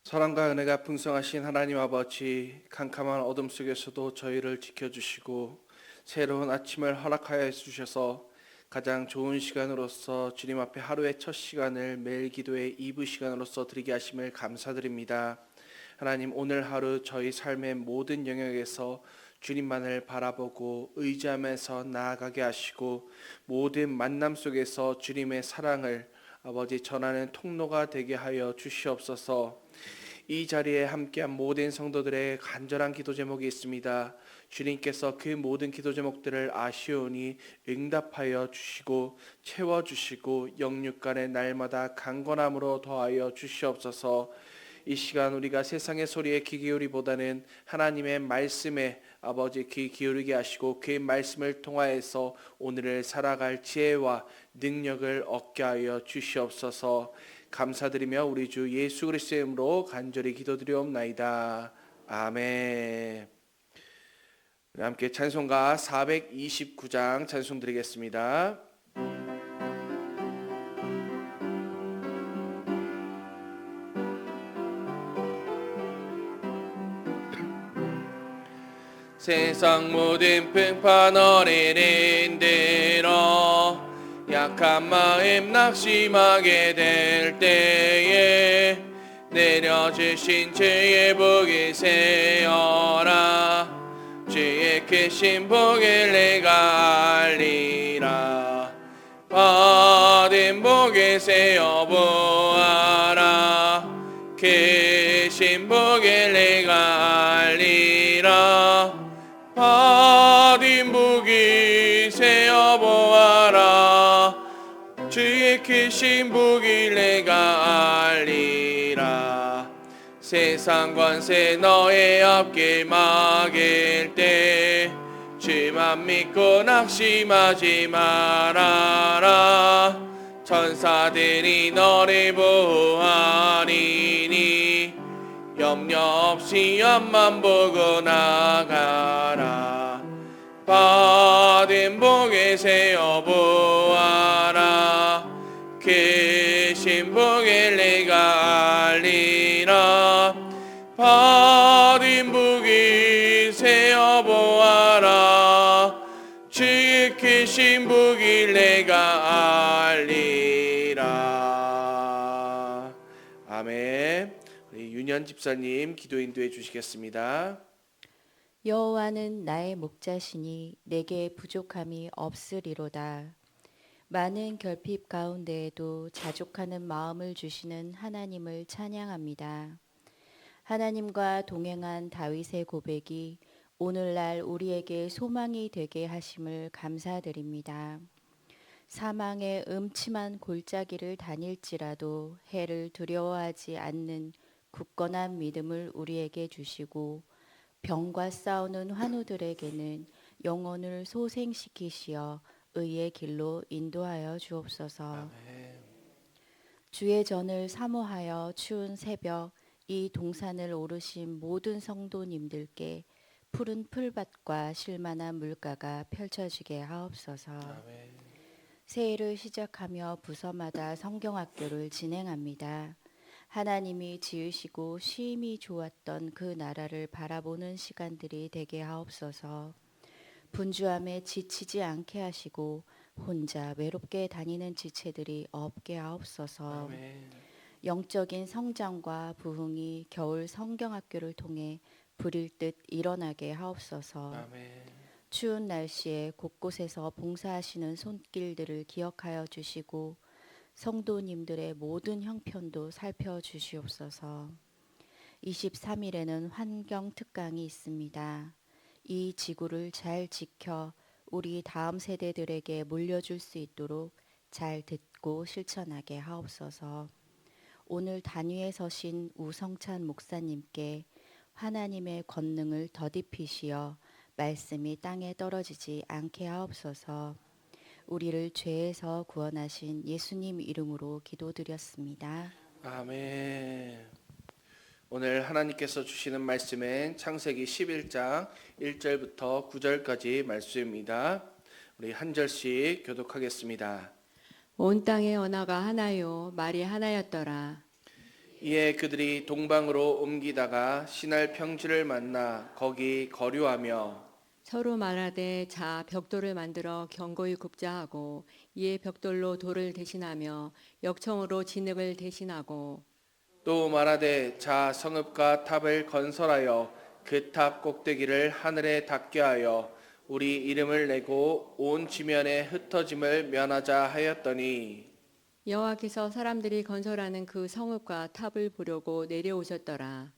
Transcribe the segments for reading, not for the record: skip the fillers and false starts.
사랑과 은혜가 풍성하신 하나님 아버지, 캄캄한 어둠 속에서도 저희를 지켜주시고 새로운 아침을 허락하여 주셔서 가장 좋은 시간으로서 주님 앞에 하루의 첫 시간을 매일 기도의 2부 시간으로서 드리게 하심을 감사드립니다. 하나님, 오늘 하루 저희 삶의 모든 영역에서 주님만을 바라보고 의지하면서 나아가게 하시고 모든 만남 속에서 주님의 사랑을 아버지 전하는 통로가 되게 하여 주시옵소서. 이 자리에 함께한 모든 성도들의 간절한 기도 제목이 있습니다. 주님께서 그 모든 기도 제목들을 아시오니 응답하여 주시고 채워주시고 영육간의 날마다 강건함으로 더하여 주시옵소서. 이 시간 우리가 세상의 소리에 귀 기울이보다는 하나님의 말씀에 아버지 귀 기울이게 하시고 그 말씀을 통하여서 오늘을 살아갈 지혜와 능력을 얻게 하여 주시옵소서. 감사드리며 우리 주 예수 그리스도의 이름으로 간절히 기도드리옵나이다. 아멘. 함께 찬송가 429장 찬송 드리겠습니다. 세상 모든 평판 어린인들어 약한 마음 낙심하게 될 때에 내려주신 주의 복을 세어라. 주의 크신 복을 내가 알리라. 받은 복을 세어 보아라. 크신 복을 내가 알리라. 받은 복을 세어 보아라. 주의 크신 복을 내가 알리라. 세상 권세 너의 앞길 막을 때 주만 믿고 낙심하지 말아라. 천사들이 너를 보호하리니 염려 없이 앞만 보고 나가라. 받은 복을 세어 보아라. 크신 복을 내가 알리라. 받은 복을 세어 보아라. 주의 크신 복을 내가 알리라. 아멘. 우리 윤현 집사님 기도 인도해 주시겠습니다. 여호와는 나의 목자시니 내게 부족함이 없으리로다. 많은 결핍 가운데에도 자족하는 마음을 주시는 하나님을 찬양합니다. 하나님과 동행한 다윗의 고백이 오늘날 우리에게 소망이 되게 하심을 감사드립니다. 사망의 음침한 골짜기를 다닐지라도 해를 두려워하지 않는 굳건한 믿음을 우리에게 주시고 병과 싸우는 환우들에게는 영혼을 소생시키시어 의의 길로 인도하여 주옵소서. 아멘. 주의 전을 사모하여 추운 새벽 이 동산을 오르신 모든 성도님들께 푸른 풀밭과 실만한 물가가 펼쳐지게 하옵소서. 아멘. 새해를 시작하며 부서마다 성경학교를 진행합니다. 하나님이 지으시고 쉼이 좋았던 그 나라를 바라보는 시간들이 되게 하옵소서. 분주함에 지치지 않게 하시고 혼자 외롭게 다니는 지체들이 없게 하옵소서. 아멘. 영적인 성장과 부흥이 겨울 성경학교를 통해 불일 듯 일어나게 하옵소서. 아멘. 추운 날씨에 곳곳에서 봉사하시는 손길들을 기억하여 주시고 성도님들의 모든 형편도 살펴주시옵소서. 23일에는 환경 특강이 있습니다. 이 지구를 잘 지켜 우리 다음 세대들에게 물려줄 수 있도록 잘 듣고 실천하게 하옵소서. 오늘 단위에 서신 우성찬 목사님께 하나님의 권능을 더딥히시어 말씀이 땅에 떨어지지 않게 하옵소서. 우리를 죄에서 구원하신 예수님 이름으로 기도드렸습니다. 아멘. 오늘 하나님께서 주시는 말씀은 창세기 11장 1절부터 9절까지 말씀입니다. 우리 한 절씩 교독하겠습니다. 온 땅의 언어가 하나요 말이 하나였더라. 이에 그들이 동방으로 옮기다가 시날 평지를 만나 거기 거류하며 서로 말하되 자 벽돌을 만들어 견고히 굽자 하고 이에 벽돌로 돌을 대신하며 역청으로 진흙을 대신하고 또 말하되 자 성읍과 탑을 건설하여 그 탑 꼭대기를 하늘에 닿게 하여 우리 이름을 내고 온 지면에 흩어짐을 면하자 하였더니 여호와께서 사람들이 건설하는 그 성읍과 탑을 보려고 내려오셨더라.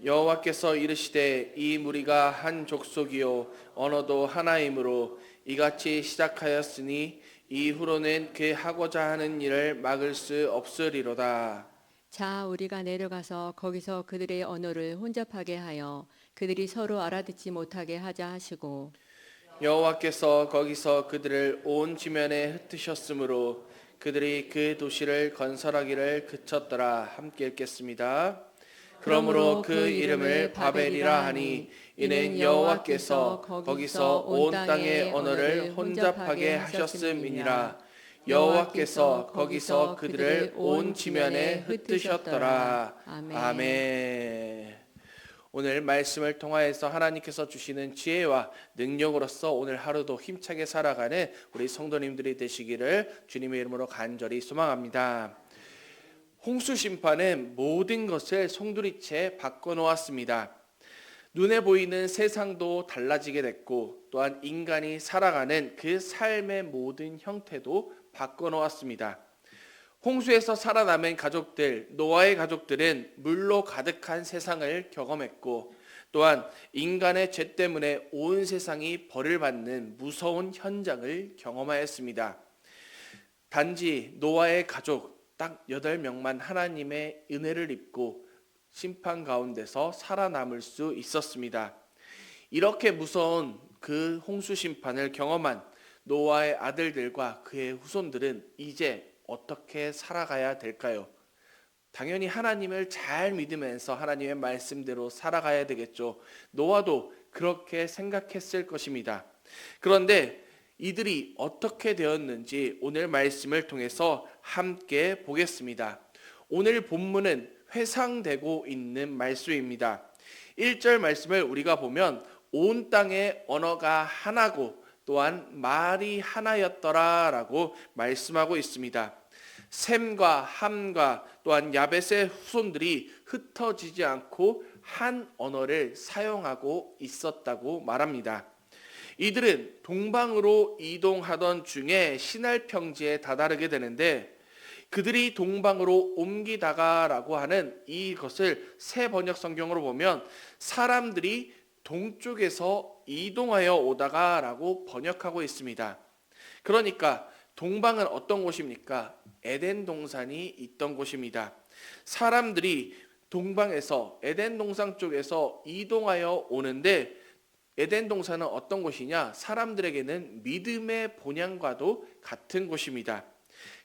여호와께서 이르시되 이 무리가 한 족속이요 언어도 하나이므로 이같이 시작하였으니 이후로는 그 하고자 하는 일을 막을 수 없으리로다. 자 우리가 내려가서 거기서 그들의 언어를 혼잡하게 하여 그들이 서로 알아듣지 못하게 하자 하시고 여호와께서 거기서 그들을 온 지면에 흩으셨으므로 그들이 그 도시를 건설하기를 그쳤더라. 함께 읽겠습니다. 그러므로 그 이름을 바벨이라 하니 이는 여호와께서 거기서 온 땅의 언어를 혼잡하게 하셨음이니라. 여호와께서 거기서 그들을 온 지면에 흩으셨더라. 아멘. 오늘 말씀을 통하여서 하나님께서 주시는 지혜와 능력으로서 오늘 하루도 힘차게 살아가는 우리 성도님들이 되시기를 주님의 이름으로 간절히 소망합니다. 홍수 심판은 모든 것을 송두리째 바꿔놓았습니다. 눈에 보이는 세상도 달라지게 됐고 또한 인간이 살아가는 그 삶의 모든 형태도 바꿔놓았습니다. 홍수에서 살아남은 가족들, 노아의 가족들은 물로 가득한 세상을 경험했고 또한 인간의 죄 때문에 온 세상이 벌을 받는 무서운 현장을 경험하였습니다. 단지 노아의 가족 딱 8명만 하나님의 은혜를 입고 심판 가운데서 살아남을 수 있었습니다. 이렇게 무서운 그 홍수 심판을 경험한 노아의 아들들과 그의 후손들은 이제 어떻게 살아가야 될까요? 당연히 하나님을 잘 믿으면서 하나님의 말씀대로 살아가야 되겠죠. 노아도 그렇게 생각했을 것입니다. 그런데 이들이 어떻게 되었는지 오늘 말씀을 통해서 함께 보겠습니다. 오늘 본문은 회상되고 있는 말씀입니다. 1절 말씀을 우리가 보면 온 땅의 언어가 하나고 또한 말이 하나였더라라고 말씀하고 있습니다. 셈과 함과 또한 야벳의 후손들이 흩어지지 않고 한 언어를 사용하고 있었다고 말합니다. 이들은 동방으로 이동하던 중에 시날 평지에 다다르게 되는데 그들이 동방으로 옮기다가라고 하는 이것을 새 번역 성경으로 보면 사람들이 동쪽에서 이동하여 오다가라고 번역하고 있습니다. 그러니까 동방은 어떤 곳입니까? 에덴 동산이 있던 곳입니다. 사람들이 동방에서 에덴 동산 쪽에서 이동하여 오는데 에덴 동산은 어떤 곳이냐? 사람들에게는 믿음의 본향과도 같은 곳입니다.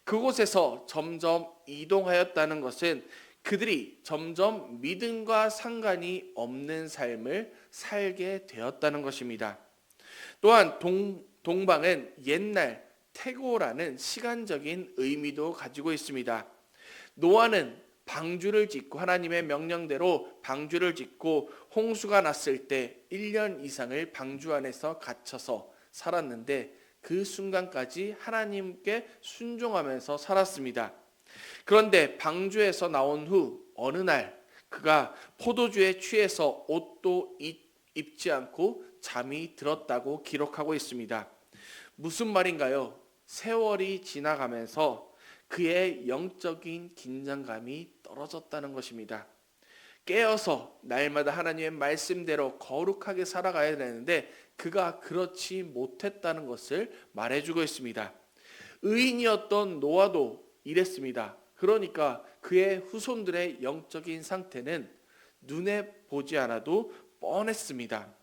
그곳에서 점점 이동하였다는 것은 그들이 점점 믿음과 상관이 없는 삶을 살게 되었다는 것입니다. 또한 동방은 옛날 태고라는 시간적인 의미도 가지고 있습니다. 노아는 방주를 짓고 하나님의 명령대로 방주를 짓고 홍수가 났을 때 1년 이상을 방주 안에서 갇혀서 살았는데 그 순간까지 하나님께 순종하면서 살았습니다. 그런데 방주에서 나온 후 어느 날 그가 포도주에 취해서 옷도 입지 않고 잠이 들었다고 기록하고 있습니다. 무슨 말인가요? 세월이 지나가면서 그의 영적인 긴장감이 떨어졌다는 것입니다. 깨어서 날마다 하나님의 말씀대로 거룩하게 살아가야 되는데 그가 그렇지 못했다는 것을 말해주고 있습니다. 의인이었던 노아도 이랬습니다. 그러니까 그의 후손들의 영적인 상태는 눈에 보지 않아도 뻔했습니다.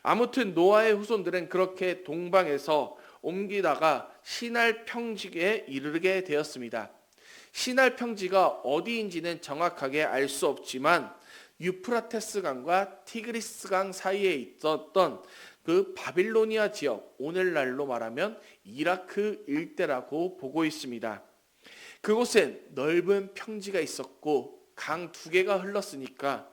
아무튼 노아의 후손들은 그렇게 동방에서 옮기다가 시날 평지에 이르게 되었습니다. 시날 평지가 어디인지는 정확하게 알 수 없지만 유프라테스 강과 티그리스 강 사이에 있었던 그 바빌로니아 지역, 오늘날로 말하면 이라크 일대라고 보고 있습니다. 그곳엔 넓은 평지가 있었고 강 2개가 흘렀으니까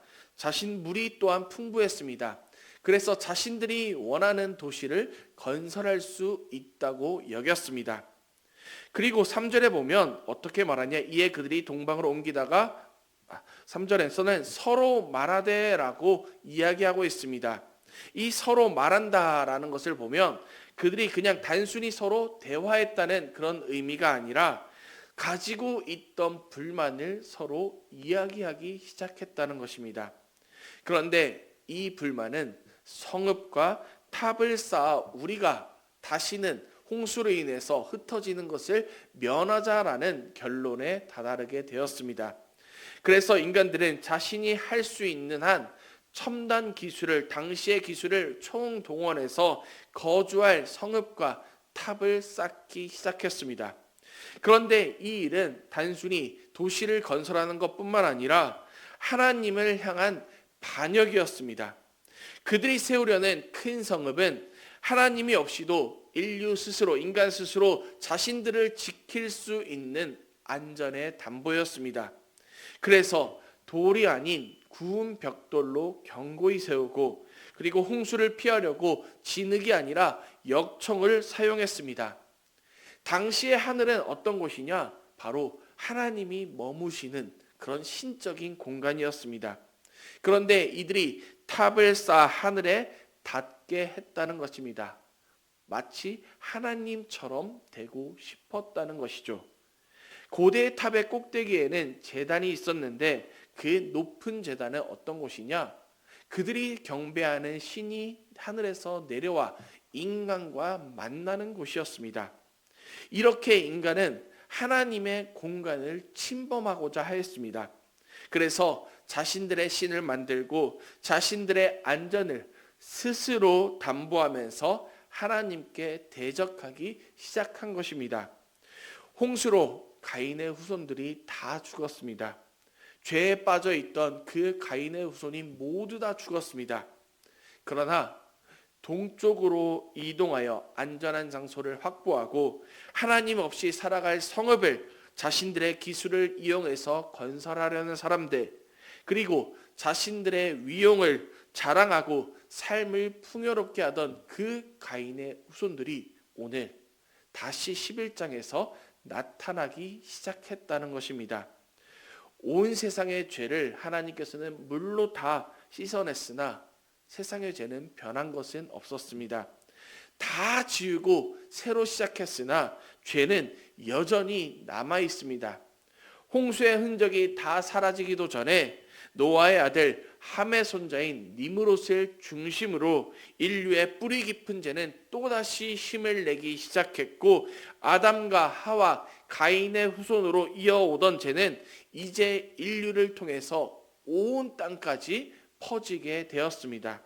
물이 또한 풍부했습니다. 그래서 자신들이 원하는 도시를 건설할 수 있다고 여겼습니다. 그리고 3절에 보면 어떻게 말하냐? 이에 그들이 동방으로 옮기다가 3절에서는 서로 말하되라고 이야기하고 있습니다. 이 서로 말한다라는 것을 보면 그들이 그냥 단순히 서로 대화했다는 그런 의미가 아니라 가지고 있던 불만을 서로 이야기하기 시작했다는 것입니다. 그런데 이 불만은 성읍과 탑을 쌓아 우리가 다시는 홍수로 인해서 흩어지는 것을 면하자라는 결론에 다다르게 되었습니다. 그래서 인간들은 자신이 할 수 있는 한 첨단 기술을, 당시의 기술을 총동원해서 거주할 성읍과 탑을 쌓기 시작했습니다. 그런데 이 일은 단순히 도시를 건설하는 것뿐만 아니라 하나님을 향한 반역이었습니다. 그들이 세우려는 큰 성읍은 하나님이 없이도 인간 스스로 자신들을 지킬 수 있는 안전의 담보였습니다. 그래서 돌이 아닌 구운 벽돌로 견고히 세우고, 그리고 홍수를 피하려고 진흙이 아니라 역청을 사용했습니다. 당시의 하늘은 어떤 곳이냐? 바로 하나님이 머무시는 그런 신적인 공간이었습니다. 그런데 이들이 탑을 쌓아 하늘에 닿게 했다는 것입니다. 마치 하나님처럼 되고 싶었다는 것이죠. 고대 탑의 꼭대기에는 제단이 있었는데 그 높은 제단은 어떤 곳이냐? 그들이 경배하는 신이 하늘에서 내려와 인간과 만나는 곳이었습니다. 이렇게 인간은 하나님의 공간을 침범하고자 하였습니다. 그래서 자신들의 신을 만들고 자신들의 안전을 스스로 담보하면서 하나님께 대적하기 시작한 것입니다. 홍수로 가인의 후손들이 다 죽었습니다. 죄에 빠져 있던 그 가인의 후손이 모두 다 죽었습니다. 그러나 동쪽으로 이동하여 안전한 장소를 확보하고 하나님 없이 살아갈 성읍을 자신들의 기술을 이용해서 건설하려는 사람들, 그리고 자신들의 위용을 자랑하고 삶을 풍요롭게 하던 그 가인의 후손들이 오늘 다시 11장에서 나타나기 시작했다는 것입니다. 온 세상의 죄를 하나님께서는 물로 다 씻어냈으나 세상의 죄는 변한 것은 없었습니다. 다 지우고 새로 시작했으나 죄는 여전히 남아 있습니다. 홍수의 흔적이 다 사라지기도 전에 노아의 아들 함의 손자인 니므롯을 중심으로 인류의 뿌리 깊은 죄는 또다시 힘을 내기 시작했고, 아담과 하와 가인의 후손으로 이어오던 죄는 이제 인류를 통해서 온 땅까지 퍼지게 되었습니다.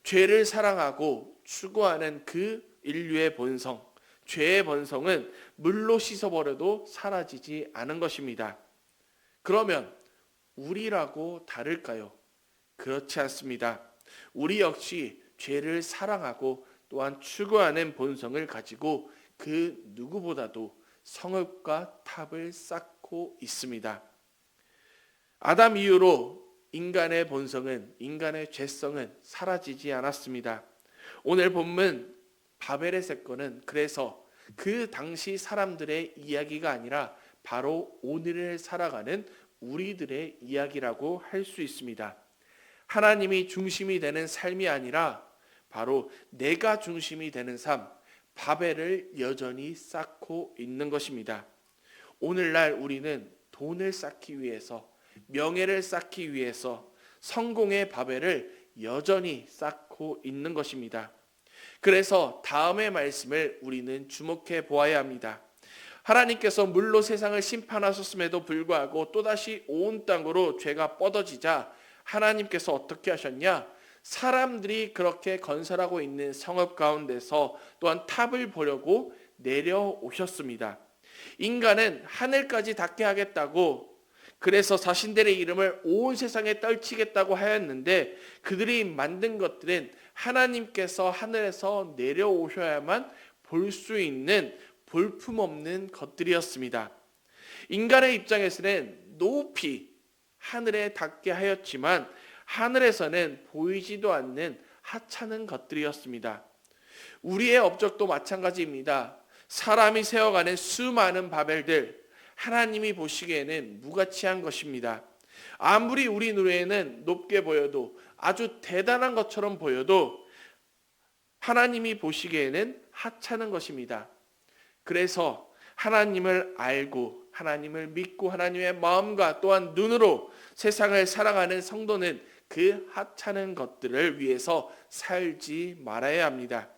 죄를 사랑하고 추구하는 그 인류의 본성, 죄의 본성은 물로 씻어버려도 사라지지 않은 것입니다. 그러면 우리라고 다를까요? 그렇지 않습니다. 우리 역시 죄를 사랑하고 또한 추구하는 본성을 가지고 그 누구보다도 성읍과 탑을 쌓고 있습니다. 아담 이후로 인간의 본성은, 인간의 죄성은 사라지지 않았습니다. 오늘 본문 바벨의 사건은 그래서 그 당시 사람들의 이야기가 아니라 바로 오늘을 살아가는 우리들의 이야기라고 할 수 있습니다. 하나님이 중심이 되는 삶이 아니라 바로 내가 중심이 되는 삶, 바벨을 여전히 쌓고 있는 것입니다. 오늘날 우리는 돈을 쌓기 위해서, 명예를 쌓기 위해서 성공의 바벨을 여전히 쌓고 있는 것입니다. 그래서 다음의 말씀을 우리는 주목해 보아야 합니다. 하나님께서 물로 세상을 심판하셨음에도 불구하고 또다시 온 땅으로 죄가 뻗어지자 하나님께서 어떻게 하셨냐? 사람들이 그렇게 건설하고 있는 성읍 가운데서 또한 탑을 보려고 내려오셨습니다. 인간은 하늘까지 닿게 하겠다고, 그래서 자신들의 이름을 온 세상에 떨치겠다고 하였는데, 그들이 만든 것들은 하나님께서 하늘에서 내려오셔야만 볼 수 있는 볼품없는 것들이었습니다. 인간의 입장에서는 높이 하늘에 닿게 하였지만 하늘에서는 보이지도 않는 하찮은 것들이었습니다. 우리의 업적도 마찬가지입니다. 사람이 세워가는 수많은 바벨들, 하나님이 보시기에는 무가치한 것입니다. 아무리 우리 눈에는 높게 보여도, 아주 대단한 것처럼 보여도 하나님이 보시기에는 하찮은 것입니다. 그래서 하나님을 알고 하나님을 믿고 하나님의 마음과 또한 눈으로 세상을 살아가는 성도는 그 하찮은 것들을 위해서 살지 말아야 합니다.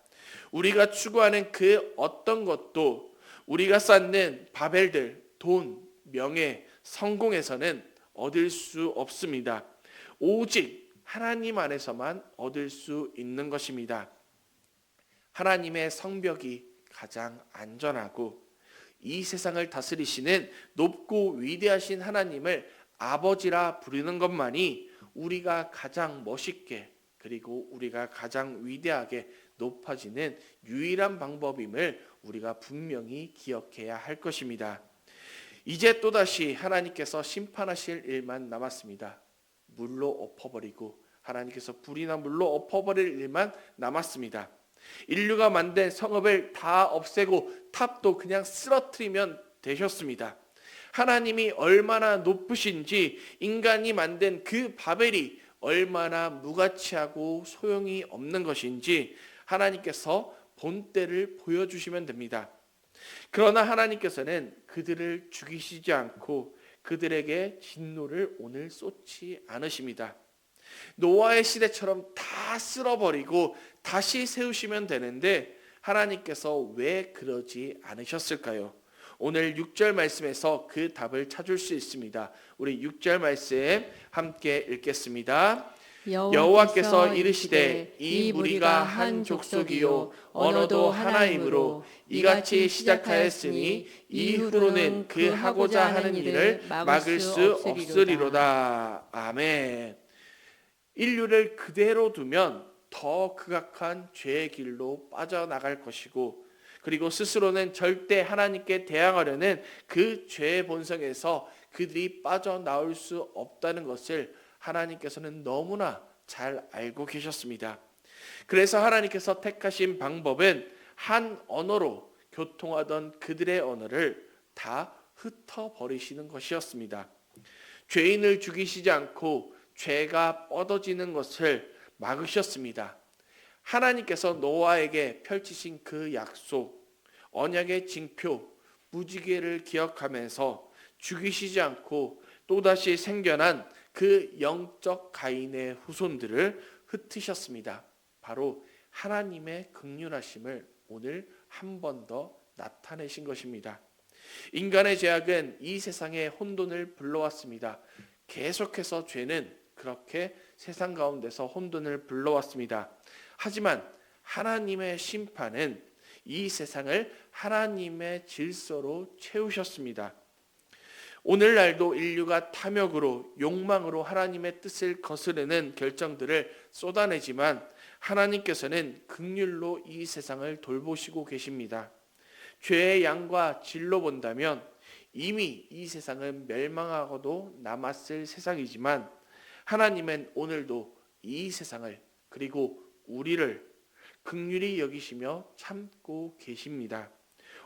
우리가 추구하는 그 어떤 것도 우리가 쌓는 바벨들, 돈, 명예, 성공에서는 얻을 수 없습니다. 오직 하나님 안에서만 얻을 수 있는 것입니다. 하나님의 성벽이 가장 안전하고 이 세상을 다스리시는 높고 위대하신 하나님을 아버지라 부르는 것만이 우리가 가장 멋있게 그리고 우리가 가장 위대하게 높아지는 유일한 방법임을 우리가 분명히 기억해야 할 것입니다. 이제 또다시 하나님께서 심판하실 일만 남았습니다. 물로 엎어버리고 하나님께서 불이나 물로 엎어버릴 일만 남았습니다. 인류가 만든 성읍을 다 없애고 탑도 그냥 쓰러뜨리면 되셨습니다. 하나님이 얼마나 높으신지 인간이 만든 그 바벨이 얼마나 무가치하고 소용이 없는 것인지 하나님께서 본때를 보여주시면 됩니다. 그러나 하나님께서는 그들을 죽이시지 않고 그들에게 진노를 오늘 쏟지 않으십니다. 노아의 시대처럼 다 쓸어버리고 다시 세우시면 되는데 하나님께서 왜 그러지 않으셨을까요? 오늘 6절 말씀에서 그 답을 찾을 수 있습니다. 우리 6절 말씀 함께 읽겠습니다. 여호와께서 이르시되 이 무리가 한 족속이요 언어도 하나이므로 이같이 시작하였으니 이후로는 그 하고자 하는 일을 막을 수 없으리로다. 아멘. 인류를 그대로 두면 더 극악한 죄의 길로 빠져나갈 것이고 그리고 스스로는 절대 하나님께 대항하려는 그 죄의 본성에서 그들이 빠져나올 수 없다는 것을 하나님께서는 너무나 잘 알고 계셨습니다. 그래서 하나님께서 택하신 방법은 한 언어로 교통하던 그들의 언어를 다 흩어버리시는 것이었습니다. 죄인을 죽이시지 않고 죄가 뻗어지는 것을 막으셨습니다. 하나님께서 노아에게 펼치신 그 약속, 언약의 징표, 무지개를 기억하면서 죽이시지 않고 또다시 생겨난 그 영적 가인의 후손들을 흩으셨습니다. 바로 하나님의 긍휼하심을 오늘 한 번 더 나타내신 것입니다. 인간의 죄악은 이 세상에 혼돈을 불러왔습니다. 계속해서 죄는 그렇게 세상 가운데서 혼돈을 불러왔습니다. 하지만 하나님의 심판은 이 세상을 하나님의 질서로 채우셨습니다. 오늘날도 인류가 탐욕으로 욕망으로 하나님의 뜻을 거스르는 결정들을 쏟아내지만 하나님께서는 긍휼로 이 세상을 돌보시고 계십니다. 죄의 양과 질로 본다면 이미 이 세상은 멸망하고도 남았을 세상이지만 하나님은 오늘도 이 세상을 그리고 우리를 긍휼히 여기시며 참고 계십니다.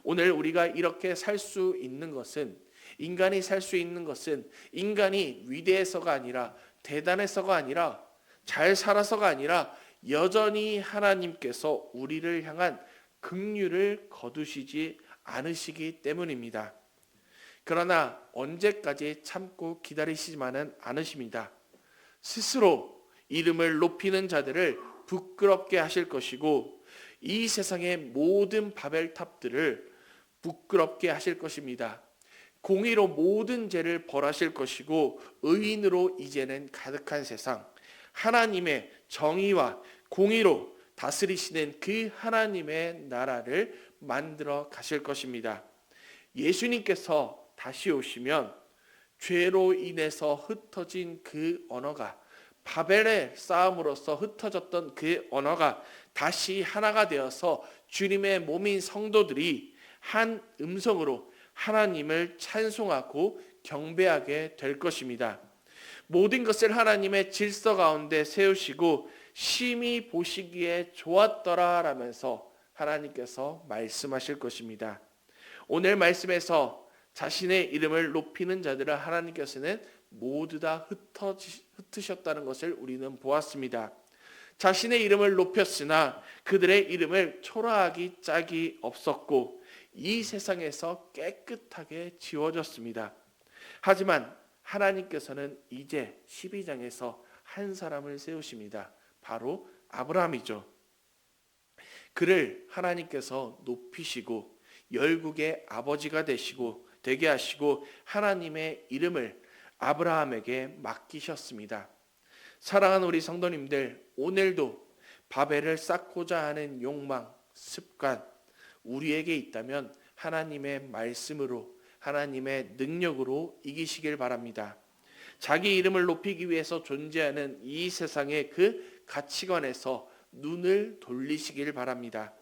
오늘 우리가 이렇게 살 수 있는 것은 인간이 살 수 있는 것은 인간이 위대해서가 아니라 대단해서가 아니라 잘 살아서가 아니라 여전히 하나님께서 우리를 향한 긍휼을 거두시지 않으시기 때문입니다. 그러나 언제까지 참고 기다리시지만은 않으십니다. 스스로 이름을 높이는 자들을 부끄럽게 하실 것이고 이 세상의 모든 바벨탑들을 부끄럽게 하실 것입니다. 공의로 모든 죄를 벌하실 것이고 의인으로 이제는 가득한 세상, 하나님의 정의와 공의로 다스리시는 그 하나님의 나라를 만들어 가실 것입니다. 예수님께서 다시 오시면 죄로 인해서 흩어진 그 언어가 바벨의 싸움으로서 흩어졌던 그 언어가 다시 하나가 되어서 주님의 몸인 성도들이 한 음성으로 하나님을 찬송하고 경배하게 될 것입니다. 모든 것을 하나님의 질서 가운데 세우시고 심히 보시기에 좋았더라 라면서 하나님께서 말씀하실 것입니다. 오늘 말씀에서 자신의 이름을 높이는 자들을 하나님께서는 모두 다 흩으셨다는 것을 우리는 보았습니다. 자신의 이름을 높였으나 그들의 이름을 초라하기 짝이 없었고 이 세상에서 깨끗하게 지워졌습니다. 하지만 하나님께서는 이제 12장에서 한 사람을 세우십니다. 바로 아브라함이죠. 그를 하나님께서 높이시고 열국의 아버지가 되게 하시고 하나님의 이름을 아브라함에게 맡기셨습니다. 사랑하는 우리 성도님들, 오늘도 바벨을 쌓고자 하는 욕망, 습관 우리에게 있다면 하나님의 말씀으로, 하나님의 능력으로 이기시길 바랍니다. 자기 이름을 높이기 위해서 존재하는 이 세상의 그 가치관에서 눈을 돌리시길 바랍니다.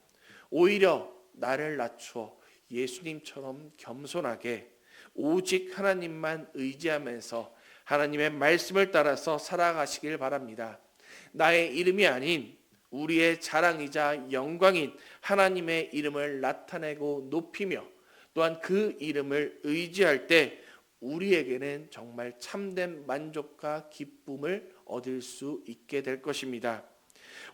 오히려 나를 낮추어 예수님처럼 겸손하게 오직 하나님만 의지하면서 하나님의 말씀을 따라서 살아가시길 바랍니다. 나의 이름이 아닌 우리의 자랑이자 영광인 하나님의 이름을 나타내고 높이며 또한 그 이름을 의지할 때 우리에게는 정말 참된 만족과 기쁨을 얻을 수 있게 될 것입니다.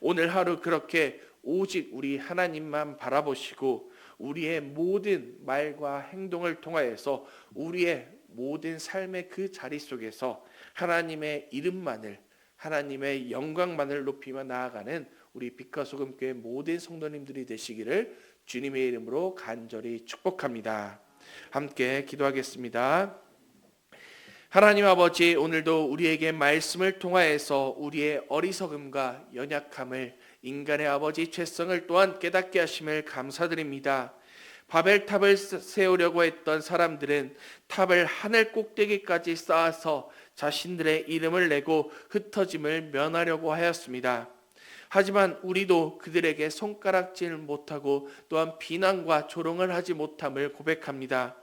오늘 하루 그렇게 오직 우리 하나님만 바라보시고 우리의 모든 말과 행동을 통하여서 우리의 모든 삶의 그 자리 속에서 하나님의 이름만을, 하나님의 영광만을 높이며 나아가는 우리 빛과 소금 교회 모든 성도님들이 되시기를 주님의 이름으로 간절히 축복합니다. 함께 기도하겠습니다. 하나님 아버지, 오늘도 우리에게 말씀을 통하여서 우리의 어리석음과 연약함을, 인간의 아버지 죄성을 또한 깨닫게 하심을 감사드립니다. 바벨탑을 세우려고 했던 사람들은 탑을 하늘 꼭대기까지 쌓아서 자신들의 이름을 내고 흩어짐을 면하려고 하였습니다. 하지만 우리도 그들에게 손가락질 못하고 또한 비난과 조롱을 하지 못함을 고백합니다.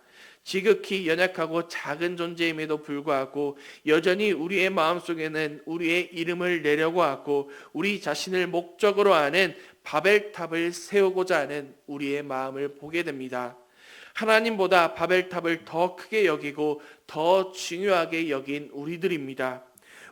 지극히 연약하고 작은 존재임에도 불구하고 여전히 우리의 마음속에는 우리의 이름을 내려고 하고 우리 자신을 목적으로 하는 바벨탑을 세우고자 하는 우리의 마음을 보게 됩니다. 하나님보다 바벨탑을 더 크게 여기고 더 중요하게 여긴 우리들입니다.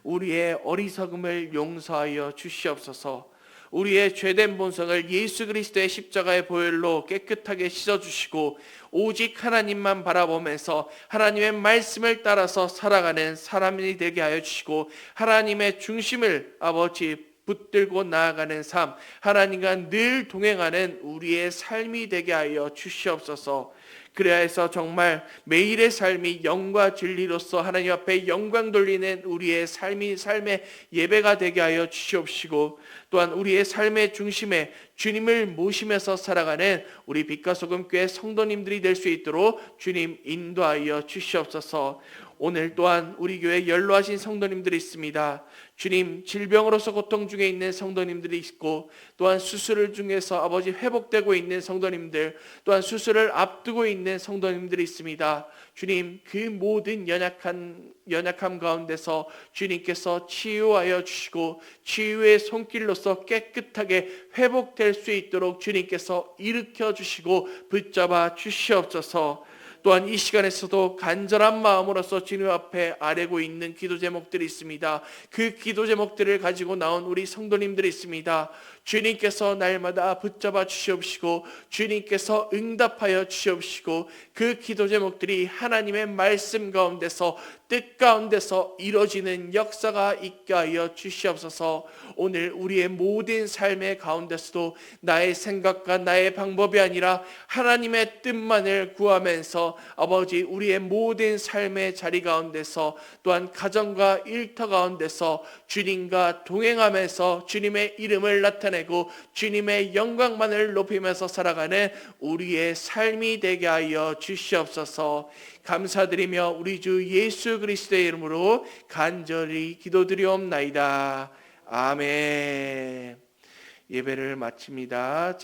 우리의 어리석음을 용서하여 주시옵소서. 우리의 죄된 본성을 예수 그리스도의 십자가의 보혈로 깨끗하게 씻어주시고 오직 하나님만 바라보면서 하나님의 말씀을 따라서 살아가는 사람이 되게 하여 주시고 하나님의 중심을 아버지 붙들고 나아가는 삶, 하나님과 늘 동행하는 우리의 삶이 되게 하여 주시옵소서. 그래야 해서 정말 매일의 삶이 영과 진리로서 하나님 앞에 영광 돌리는 우리의 삶의 예배가 되게 하여 주시옵시고 또한 우리의 삶의 중심에 주님을 모시면서 살아가는 우리 빛과 소금 교회 성도님들이 될 수 있도록 주님 인도하여 주시옵소서. 오늘 또한 우리 교회에 연로하신 성도님들이 있습니다. 주님, 질병으로서 고통 중에 있는 성도님들이 있고 또한 수술을 중에서 아버지 회복되고 있는 성도님들, 또한 수술을 앞두고 있는 성도님들이 있습니다. 주님, 그 모든 연약함 가운데서 주님께서 치유하여 주시고 치유의 손길로서 깨끗하게 회복될 수 있도록 주님께서 일으켜 주시고 붙잡아 주시옵소서. 또한 이 시간에서도 간절한 마음으로서 주님 앞에 아뢰고 있는 기도 제목들이 있습니다. 그 기도 제목들을 가지고 나온 우리 성도님들이 있습니다. 주님께서 날마다 붙잡아 주시옵시고 주님께서 응답하여 주시옵시고 그 기도 제목들이 하나님의 말씀 가운데서 뜻 가운데서 이루어지는 역사가 있게 하여 주시옵소서. 오늘 우리의 모든 삶의 가운데서도 나의 생각과 나의 방법이 아니라 하나님의 뜻만을 구하면서 아버지 우리의 모든 삶의 자리 가운데서 또한 가정과 일터 가운데서 주님과 동행하면서 주님의 이름을 나타내고 주님의 영광만을 높이면서 살아가는 우리의 삶이 되게 하여 주시옵소서. 감사드리며 우리 주 예수 그리스도의 이름으로 간절히 기도드리옵나이다. 아멘. 예배를 마칩니다.